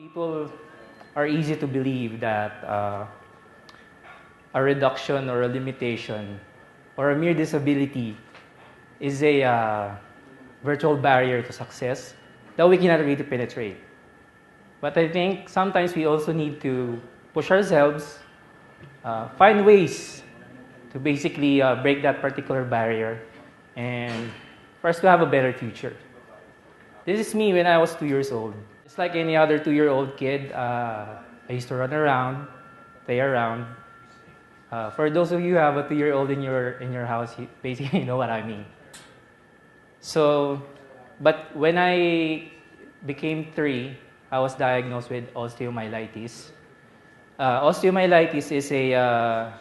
People are easy to believe that a reduction or a limitation or a mere disability is a virtual barrier to success that we cannot really penetrate. But I think sometimes we also need to push ourselves, find ways to basically break that particular barrier and for us to have a better future. This is me when I was 2 years old. Just like any other 2-year-old kid, I used to run around, play around. For those of you who have a 2-year-old in your house, you basically know what I mean. So, but when I became 3, I was diagnosed with osteomyelitis. Osteomyelitis is a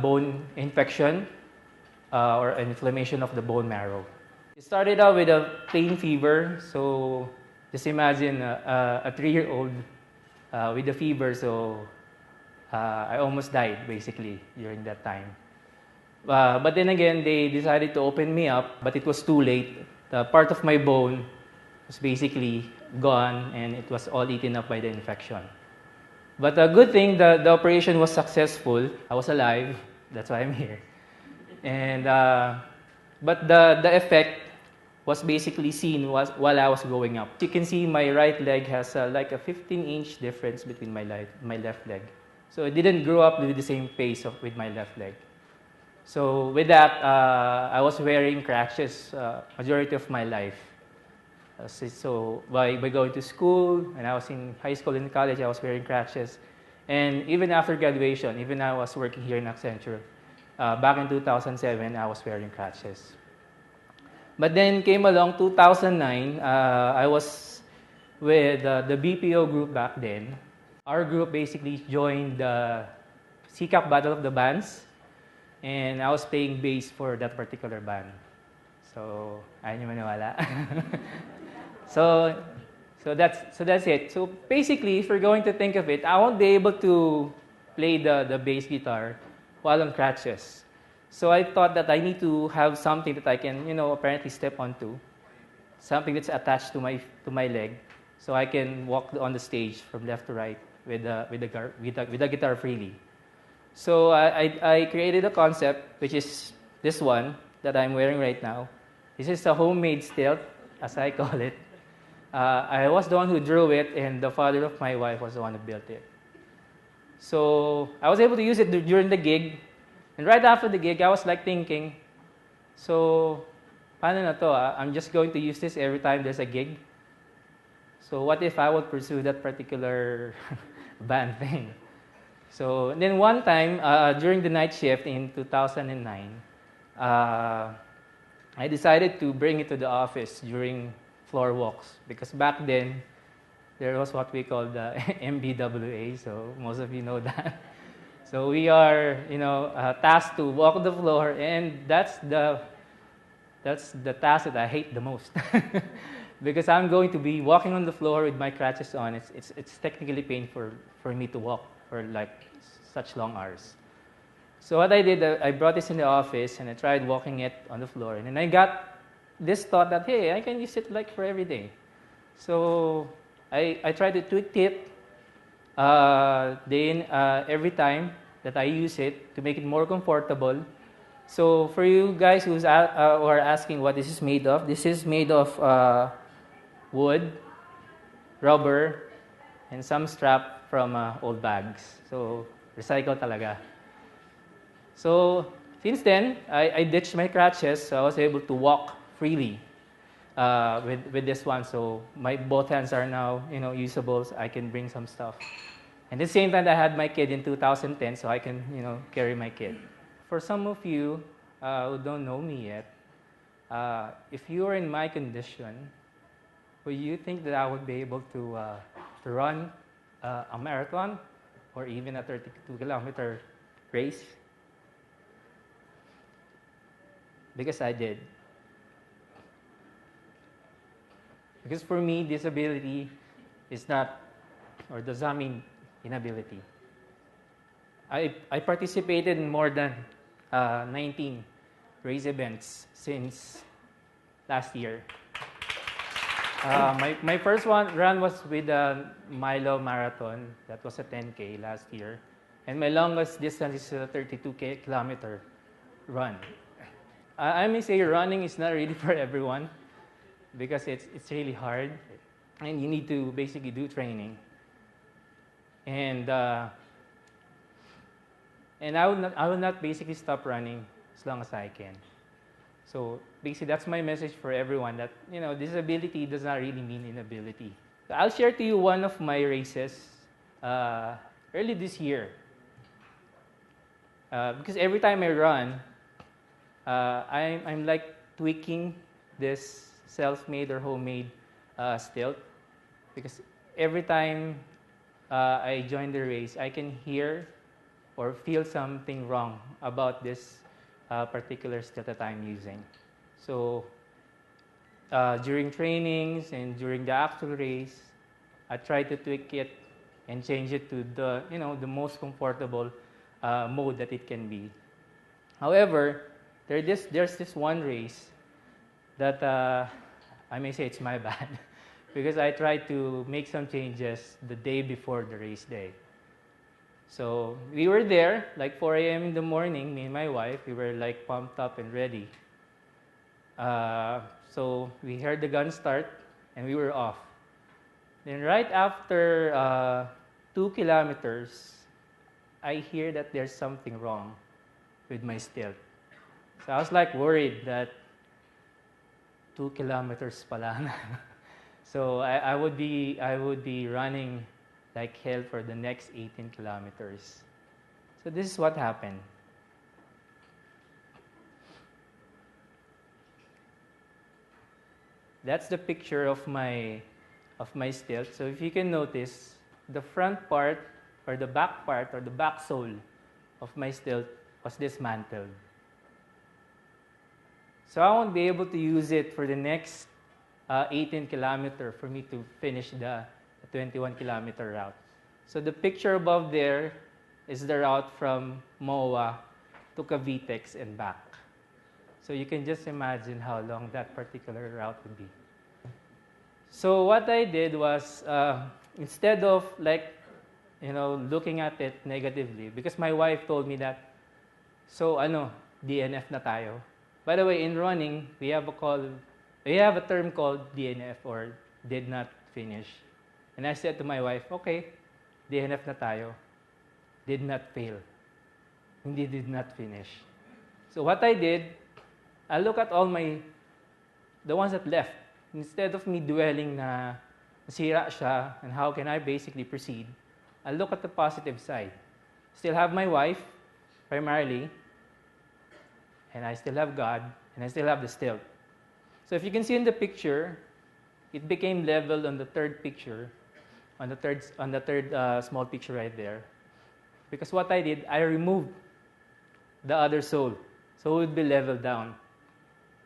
bone infection or an inflammation of the bone marrow. It started out with a plain fever, so just imagine a 3-year-old with a fever, so I almost died basically during that time. But then again, they decided to open me up, but it was too late. The part of my bone was basically gone and it was all eaten up by the infection. But a good thing, the operation was successful. I was alive, that's why I'm here. And but the effect was basically seen while I was growing up. You can see my right leg has like a 15-inch difference between my left leg. So it didn't grow up with the same pace with my left leg. So with that, I was wearing crutches majority of my life. So by going to school, when I was in high school and college, I was wearing crutches. And even after graduation, even I was working here in Accenture, back in 2007, I was wearing crutches. But then came along 2009, I was with the BPO group back then. Our group basically joined the CCAP Battle of the Bands, and I was playing bass for that particular band. So, ayaw niyo maniwala. So that's it. So basically, if we're going to think of it, I won't be able to play the bass guitar while on crutches. So I thought that I need to have something that I can, apparently step onto, something that's attached to my leg, so I can walk on the stage from left to right with the guitar freely. So I created a concept, which is this one that I'm wearing right now. This is a homemade stilt, as I call it. I was the one who drew it, and the father of my wife was the one who built it. So I was able to use it during the gig. And right after the gig, I was like thinking, so, paano na to? I'm just going to use this every time there's a gig. So what if I would pursue that particular band thing? So and then one time, during the night shift in 2009, I decided to bring it to the office during floor walks. Because back then, there was what we call the MBWA, so most of you know that. So we are, tasked to walk the floor, and that's the task that I hate the most, because I'm going to be walking on the floor with my crutches on. It's technically painful for me to walk for like such long hours. So what I did, I brought this in the office and I tried walking it on the floor, and then I got this thought that hey, I can use it like for every day. So I tried to tweak it. Every time that I use it to make it more comfortable. So for you guys who are asking what this is made of, this is made of wood, rubber, and some strap from old bags. So recycle talaga. So since then, I ditched my crutches, so I was able to walk freely with this one. So my both hands are now usable, so I can bring some stuff. And at the same time, I had my kid in 2010, so I can, carry my kid. For some of you who don't know me yet, if you are in my condition, would you think that I would be able to run a marathon or even a 32-kilometer race? Because I did. Because for me, disability is not, or does not mean inability. I participated in more than 19 race events since last year. My first run was with a Milo Marathon. That was a 10K last year. And my longest distance is a 32 kilometer run. I may say running is not really for everyone because it's really hard and you need to basically do training. And I will not basically stop running as long as I can. So basically, that's my message for everyone that disability does not really mean inability. So I'll share to you one of my races early this year. Because every time I run, I'm like tweaking this self-made or homemade stilt. Because every time I join the race, I can hear or feel something wrong about this particular stilt that I'm using. So during trainings and during the actual race, I try to tweak it and change it to the most comfortable mode that it can be. However, there's this one race that I may say it's my bad because I tried to make some changes the day before the race day. So we were there like 4 a.m. in the morning, me and my wife. We were like pumped up and ready. So we heard the gun start and we were off. Then right after 2 kilometers, I hear that there's something wrong with my stilt. So I was like worried that 2 kilometers pala. So I would be running like hell for the next 18 kilometers. So this is what happened. That's the picture of my stilt. So if you can notice, the front part or the back part or the back sole of my stilt was dismantled. So I won't be able to use it for the next 18 kilometer for me to finish the 21-kilometer route. So the picture above there is the route from MOA to Cavitex and back. So you can just imagine how long that particular route would be. So what I did was, instead of looking at it negatively, because my wife told me that, so DNF na tayo. By the way, in running, we have a term called DNF or did not finish. And I said to my wife, okay, DNF na tayo. Did not fail. Hindi did not finish. So what I did, I look at the ones that left. Instead of me dwelling na nasira siya and how can I basically proceed, I look at the positive side. Still have my wife, primarily, and I still have God, and I still have the stilt. So if you can see in the picture, it became leveled on the third picture, on the third small picture right there. Because what I did, I removed the other sole, so it would be leveled down.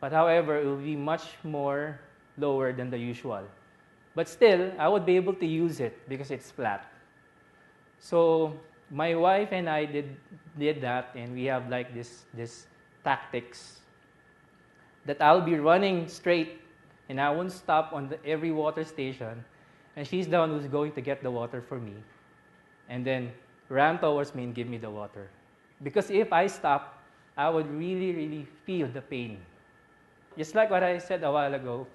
But however, it will be much more lower than the usual. But still, I would be able to use it because it's flat. So my wife and I did that, and we have like this tactics that I'll be running straight and I won't stop on every water station, and she's the one who's going to get the water for me and then ran towards me and give me the water. Because if I stop, I would really, really feel the pain. Just like what I said a while ago,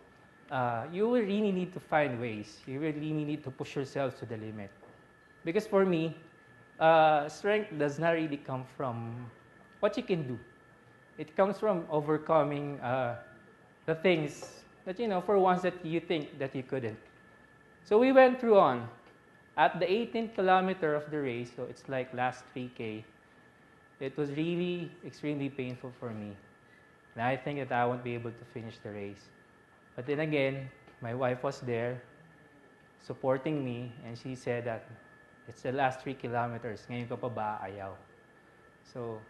you will really need to find ways. You really need to push yourself to the limit. Because for me, strength does not really come from what you can do. It comes from overcoming the things that, for once that you think that you couldn't. So we went through on. At the 18th kilometer of the race, so it's like last 3K, it was really extremely painful for me. And I think that I won't be able to finish the race. But then again, my wife was there supporting me, and she said that it's the last 3 kilometers. Ngayon ka pa ba ayaw? So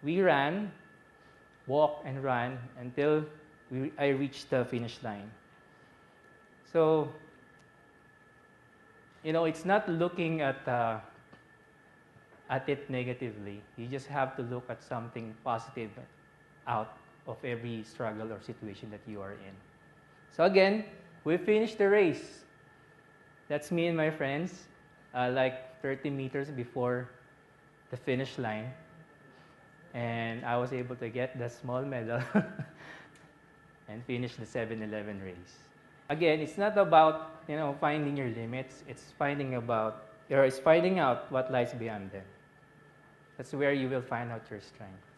we ran, walked and ran until I reached the finish line. So, it's not looking at it negatively. You just have to look at something positive out of every struggle or situation that you are in. So again, We finished the race. That's me and my friends, like 30 meters before the finish line. And I was able to get the small medal and finish the 7-Eleven race. Again, it's not about finding your limits. It's finding out what lies beyond them. That's where you will find out your strength.